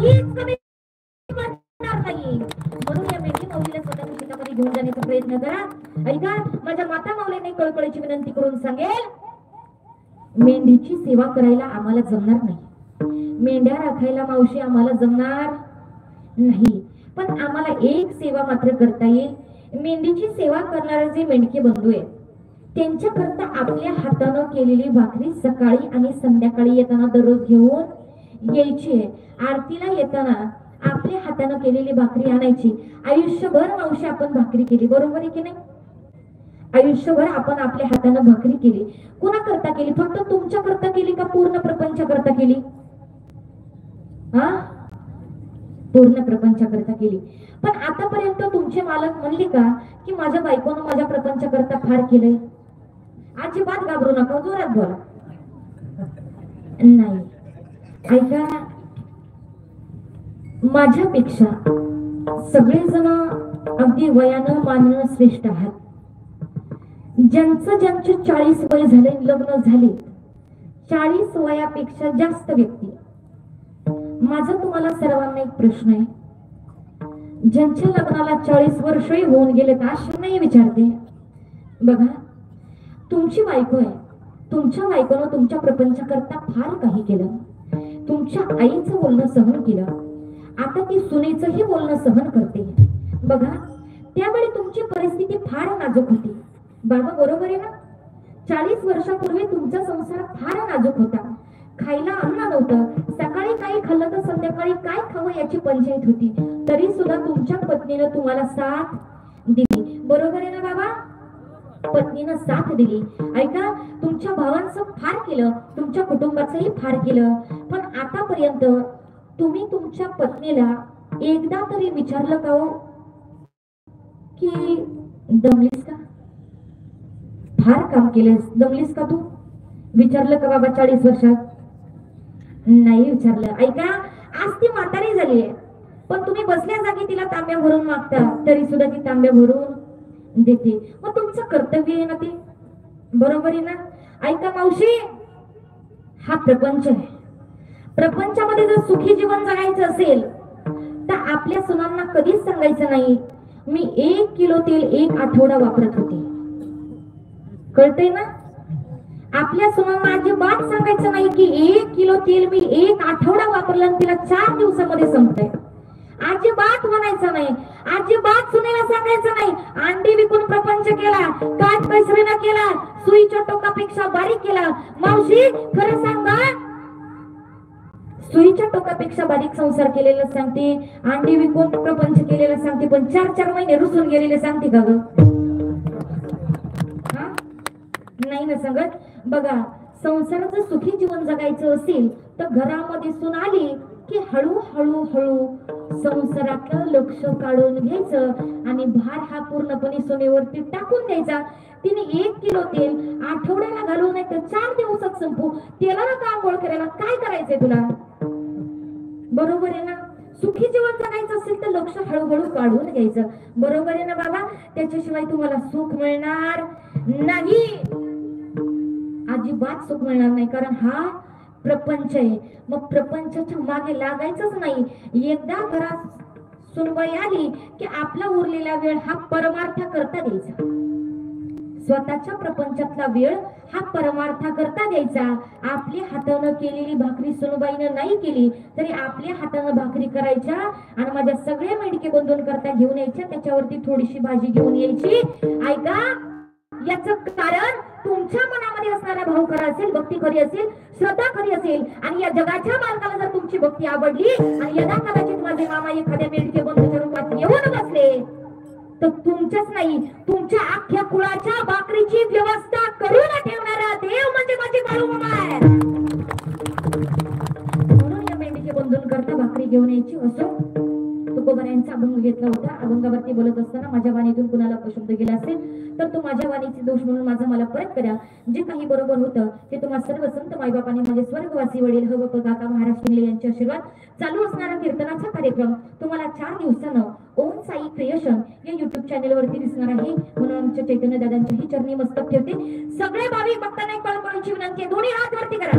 काहीच कमी पडणार नाही. म्हणून या मेंढी माऊलीला स्वतःच्या शेतामध्ये घेऊन जाण्याचा प्रयत्न करा. ऐका, माझ्या माता माऊलीने कळकळीची विनंती करून सांगेल, मेंढीची सेवा करायला आम्हाला जमणार नाही, मेंढ्या राखायला मावशी आम्हाला जमणार नाही, पण आम्हाला एक सेवा मात्र करता येईल. मेंढीची सेवा करणारे जे मेंढके बंधू आहेत त्यांच्याकरता आपल्या हातानं केलेली भाकरी सकाळी आणि संध्याकाळी येताना दररोज घेऊन यायची. आरतीला येताना आपल्या हातानं केलेली भाकरी आणायची. आयुष्यभर मावशी आपण भाकरी केली, बरोबर आहे की नाही? आयुष्यभर आपण आपल्या हातानं भाकरी केली. कोणाकरता केली? फक्त तुमच्या करता केली का पूर्ण प्रपंचाकरता केली? पूर्ण प्रपंचाकरता केली. पण आतापर्यंत तुमचे मालक म्हणले का की माझ्या बायकोनं माझ्या प्रपंचाकरता फार केलंय? अजिबात घाबरू नका, जोरात बोला. नाही, ऐका, माझ्यापेक्षा सगळेजण अगदी वयानं मानणं श्रेष्ठ आहात. ज्यांचे 40 वय झाले, लग्न झाले, 40 वयापेक्षा जास्त व्यक्ती. माझा तुम्हाला सर्वांना एक प्रश्न आहे, ज्यांच्या लग्नाला 40 वर्षही होऊन गेले अशा नाही विचारते. बघा, तुमची बायको आहे, तुमच्या बायकोनं तुमच्या प्रपंचाकरता फार काही केलं, तुमच्या आईचं बोलणं सहन केलं, आता ती सुनेचंही बोलणं सहन करते. बघा, त्यावेळी तुमची परिस्थिती फार नाजूक होती. बाबा बरोबर आहे ना? 40 वर्षापूर्वी तुमचा संसार फार नाजूक होता. खायला अन्न नव्हतं, सकाळी काही खाल्लं तर संध्याकाळी काय खावं याची पंचायत होती. तरी सुद्धा तुमच्या पत्नीनं तुम्हाला साथ दिली, बरोबर आहे ना बाबा? पत्नीनं साथ दिली. ऐका, तुमच्या भावांचं फार केलं, तुमच्या कुटुंबाचंही फार केलं, पण आतापर्यंत तुम्ही तुमच्या पत्नीला एकदा तरी विचारलं का हो की दमलीस का? फार काम केलंस, दमलीस का तू? विचारलं का बाबा 40 वर्षात? नाही विचारलं. ऐका, आज ती म्हातारी झालीये, पण तुम्ही बसल्या जागी तिला तांब्या भरून मागता, तरी सुद्धा ती तांब्या भरून देते. मग तुमचं कर्तव्य आहे ना ते, बरोबर आहे ना? ऐका मावशी, हा प्रपंच आहे. प्रपंचामध्ये जर सुखी जीवन जगायचं असेल तर आपल्या सुनांना कधीच सांगायचं नाही मी 1 किलो तेल 1 आठवडा वापरत होते. कळतंय ना? आपल्या सुनांना अजिबात सांगायचं नाही की 1 किलो तेल मी 1 आठवडा वापरलं आणि तिला 4 दिवसामध्ये संपतंय. अजिबात म्हणायचं नाही. अजिबात सुनेला सांगायचं नाही अंडी विकून प्रपंच केला, काट पैसरीनं केला, सुईच्या टोकापेक्षा बारीक केला. मावशी खरं सांगा, सुईच्या टोकापेक्षा बारीक संसार केलेला सांगते, अंडी विकून प्रपंच केलेला सांगते, पण 4-4 महिने रुसून गेलेले सांगते का ग? नाही ना सांगत. बघा, संसाराचं सुखी जीवन जगायचं असेल तर घरामध्ये सून आली की हळूहळू संसारातलं लक्ष काढून घ्यायचं आणि भार हा पूर्णपणे सुनेवरती टाकून द्यायचा. तिने 1 किलो तेल आठवड्याला घालू नाही तर 4 दिवसात संपू. तेलाला का आंघोळ करायला काय करायचंय तुला? बरोबर आहे ना? सुखी जीवन जगायचं असेल तर लक्ष हळूहळू काढून घ्यायचं, बरोबर आहे ना बाबा? त्याच्याशिवाय तुम्हाला सुख मिळणार नाही, अजिबात सुख मिळणार नाही. कारण हा प्रपंच आहे. मग प्रपंचाच्या मागे लागायचंच नाही. एकदा घरात सुनबाई आली की आपला उरलेला वेळ हा परमार्थ करता द्यायचा. स्वतःच्या प्रपंचातला वेळ हा परमार्थ करता द्यायचा. आपल्या हातानं केलेली भाकरी सुनबाईनं नाही केली तरी आपल्या हातानं भाकरी करायच्या आणि माझ्या सगळ्या मेंढके बंधून करता घेऊन यायच्या, त्याच्यावरती थोडीशी भाजी घेऊन यायची. ऐका, याचं कारण तुमच्या मनामध्ये असणारा भाव खरा असेल, भक्ती खरी असेल, श्रद्धा खरी असेल आणि या जगाच्या मालकाला जर तुमची भक्ती आवडली आणि यदा कदाचित माझे मामा एखाद्या मेंढके बंधूच्या रूपात येऊन बसले तर तुमच्याच नाही तुमच्या अख्ख्या कुळाच्या भाकरीची व्यवस्था करून ठेवणारा देव म्हणजे माझे बाळूमामा आहे. म्हणून या मेंढके बंधून करता भाकरी घेऊन यायची. असो, तुकोबारायांचा अभंग घेतला होता. अभंगावरती बोलत असताना माझ्या वाणीतून कुणाला अपशब्द गेला असेल तर तो माझ्या वाणीचे दोष म्हणून माझा मला परत करा. जे काही बरोबर होतं ते तुम्हा सर्व संत मायबापांनी माझे स्वर्गवासी वडील हवप काका महाराज शिंगले यांचे आशीर्वाद. चालू असणारा कीर्तनाचा कार्यक्रम तुम्हाला 4 दिवसानं ओम साई क्रिएशन या YouTube चॅनलवरती दिसणार आहे. म्हणून आमच्या चैतन्य दादांच्याही चरणी मस्तक ठेवते. सगळे भाविक भक्तांना कळकळीची विनंती आहे, दोन्ही हात वरती करा.